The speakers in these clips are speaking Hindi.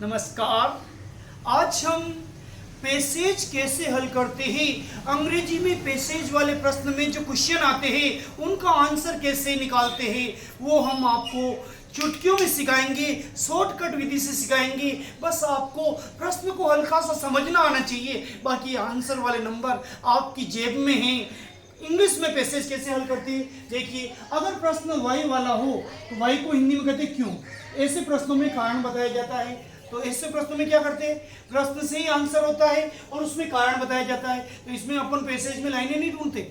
नमस्कार। आज हम पैसेज कैसे हल करते हैं, अंग्रेजी में पैसेज वाले प्रश्न में जो क्वेश्चन आते हैं उनका आंसर कैसे निकालते हैं वो हम आपको चुटकियों में सिखाएंगे, शॉर्टकट विधि से सिखाएंगे। बस आपको प्रश्न को हल्का सा समझना आना चाहिए, बाकी आंसर वाले नंबर आपकी जेब में हैं। इंग्लिश में पैसेज कैसे हल करते हैं, देखिए अगर प्रश्न वाई वाला हो तो वाई को हिंदी में कहते हैं क्यों। ऐसे प्रश्नों में कारण बताया जाता है, तो ऐसे प्रश्नों में क्या करते हैं, प्रश्न से ही आंसर होता है और उसमें कारण बताया जाता है। तो इसमें अपन पैसेज में लाइनें नहीं ढूंढते,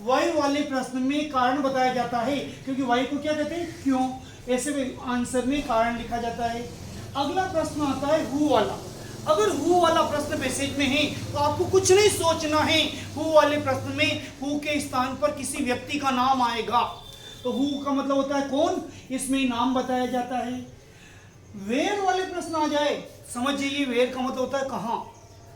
वाई वाले प्रश्न में कारण बताया जाता है क्योंकि वाई को क्या कहते हैं क्यों। ऐसे में आंसर में कारण लिखा जाता है। अगला प्रश्न आता है हु वाला। अगर हु वाला प्रश्न पैसेज में है तो आपको कुछ नहीं सोचना है। हु वाले प्रश्न में हु के स्थान पर किसी व्यक्ति का नाम आएगा, तो हु का मतलब होता है कौन, इसमें नाम बताया जाता है। वेयर वाले प्रश्न आ जाए, समझ जाइए वेयर का मतलब होता है कहाँ।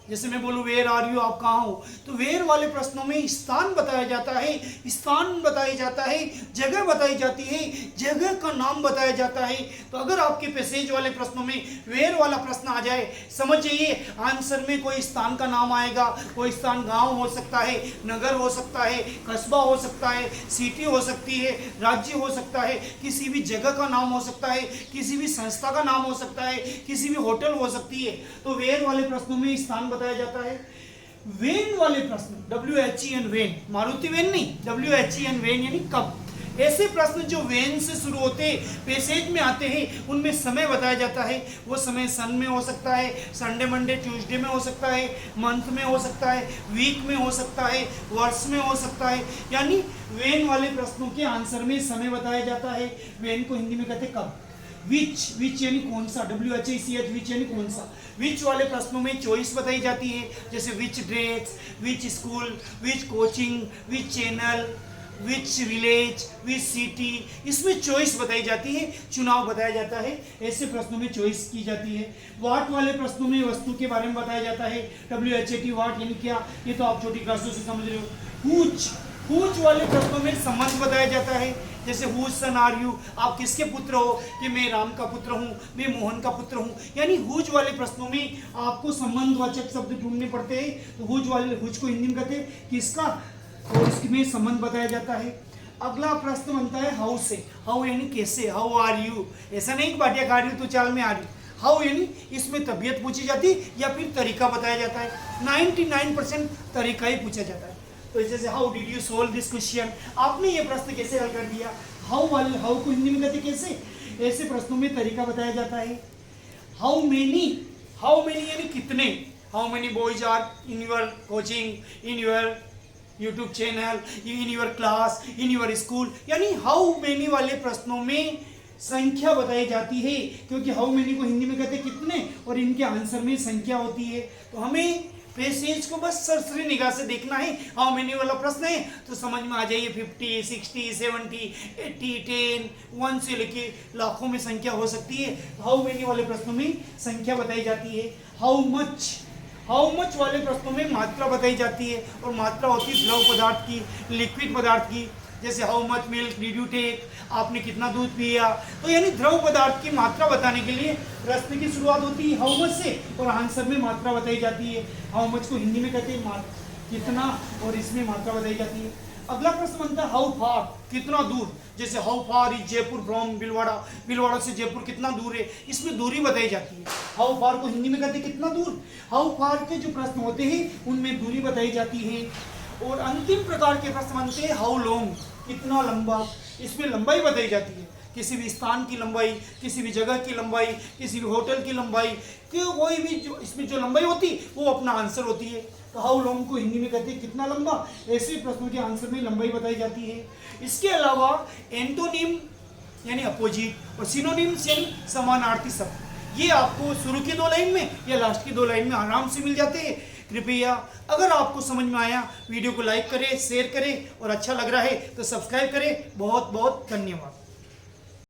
जैसे मैं बोलूँ वेयर आर यू, आप कहाँ हो, तो वेयर वाले प्रश्नों में स्थान बताया जाता है, स्थान बताया जाता है, जगह बताई जाती है, जगह का नाम बताया जाता है। तो अगर आपके पैसेज वाले प्रश्नों में वेयर वाला प्रश्न आ जाए, समझ जाइए आंसर में कोई स्थान का नाम आएगा। कोई स्थान गांव हो सकता है, नगर हो सकता है, कस्बा हो सकता है, सिटी हो सकती है, राज्य हो सकता है, किसी भी जगह का नाम हो सकता है, किसी भी संस्था का नाम हो सकता है, किसी भी होटल हो सकती है। तो वेयर वाले प्रश्नों में स्थान बताया जाता है। वेन वाले प्रश्न, WHEN वेन, मारुति वेन नहीं, WHEN वेन यानी कब। ऐसे प्रश्न जो वेन से शुरू होते पैसेज में आते हैं उनमें समय बताया जाता है। वो समय सन में हो सकता है, संडे मंडे ट्यूसडे में हो सकता है, मंथ में हो सकता है, वीक में हो सकता है, वर्ष में हो सकता है। यानी वेन वाले प्रश्नों के आंसर में समय बताया जाता है। वेन को हिंदी में कहते हैं कब। विच यानी कौन सा, WHICH विच यानी कौन सा। विच वाले प्रश्नों में चॉइस बताई जाती है, जैसे which dress, which school, which coaching, which channel, which village, which city. इसमें चॉइस बताई जाती है, चुनाव बताया जाता है। ऐसे प्रश्नों में चॉइस की जाती है। वाट वाले प्रश्नों में वस्तु के बारे में बताया जाता है, WHAT वाट यानी क्या, ये तो आप छोटी क्लासों से समझ रहे हो। हुच वाले प्रश्नों में संबंध बताया जाता है, जैसे हुज सन आर यू, आप किसके पुत्र हो, कि मैं राम का पुत्र हूँ, मैं मोहन का पुत्र हूँ। यानी हुज वाले प्रश्नों में आपको संबंधवाचक शब्द ढूंढने पड़ते हैं। तो हुज को हिंदी में कहते हैं किसका, और इसमें संबंध बताया जाता है। अगला प्रश्न बनता है हाउ से। हाउ यानी कैसे, हाउ आर यू। ऐसा नहीं कि बाटिया खा रही हो तो चाल में आ रही। हाउ यानी इसमें तबीयत पूछी जाती या फिर तरीका बताया जाता है। 99% तरीका ही पूछा जाता है। तो जैसे how did you solve this question, आपने ये प्रश्न कैसे हल कर दिया। हाउ को हिंदी में कहते कैसे। ऐसे प्रश्नों में तरीका बताया जाता है। हाउ मेनी यानी कितने। How many boys are in your coaching, in your YouTube channel, in your class, in your school. यानी हाउ मेनी वाले प्रश्नों में संख्या बताई जाती है, क्योंकि हाउ मेनी को हिंदी में कहते हैं कितने और इनके आंसर में संख्या होती है। तो हमें पैसेज को बस सरसरी निगाह से देखना है। हाउ मेनी वाला प्रश्न है तो समझ में आ जाइए 50, 60, 70, 80, 10, 1 से लेके लाखों में संख्या हो सकती है। तो हाउ मेनी वाले प्रश्नों में संख्या बताई जाती है। हाउ मच वाले प्रश्नों में मात्रा बताई जाती है, और मात्रा होती है द्रव पदार्थ की, लिक्विड पदार्थ की। जैसे how much milk did you take, आपने कितना दूध पिया। तो यानी द्रव पदार्थ की मात्रा बताने के लिए प्रश्न की शुरुआत होती है हाउ मच से, और आंसर में मात्रा बताई जाती है। हाउ मच को हिंदी में कहते हैं कितना, और इसमें मात्रा बताई जाती है। अगला प्रश्न बनता है हाउ फार, कितना दूर। जैसे how far is Jaipur from Bhilwara से जयपुर कितना दूर है, इसमें दूरी बताई जाती है। हाउ फार को हिंदी में कहते हैं कितना दूर। हाउ फार के जो प्रश्न होते हैं उनमें दूरी बताई जाती है। और अंतिम प्रकार के प्रश्न बनते हैं हाउ लॉन्ग, कितना लंबा। इसमें लंबाई बताई जाती है, किसी भी स्थान की लंबाई, किसी भी जगह की लंबाई, किसी भी होटल की लंबाई, कोई भी जो इसमें जो लंबाई होती वो अपना आंसर होती है। तो हाउ लॉन्ग को हिंदी में कहते हैं कितना लंबा। ऐसे प्रश्नों के आंसर में लंबाई बताई जाती है। इसके अलावा एंटोनिम यानी अपोजिट और सिनोनिम्स यानी समानार्थी शब्द, ये आपको शुरू की 2 लाइन में या लास्ट की 2 लाइन में आराम से मिल जाते हैं। कृपया अगर आपको समझ में आया वीडियो को लाइक करें, शेयर करें, और अच्छा लग रहा है तो सब्सक्राइब करें। बहुत बहुत धन्यवाद।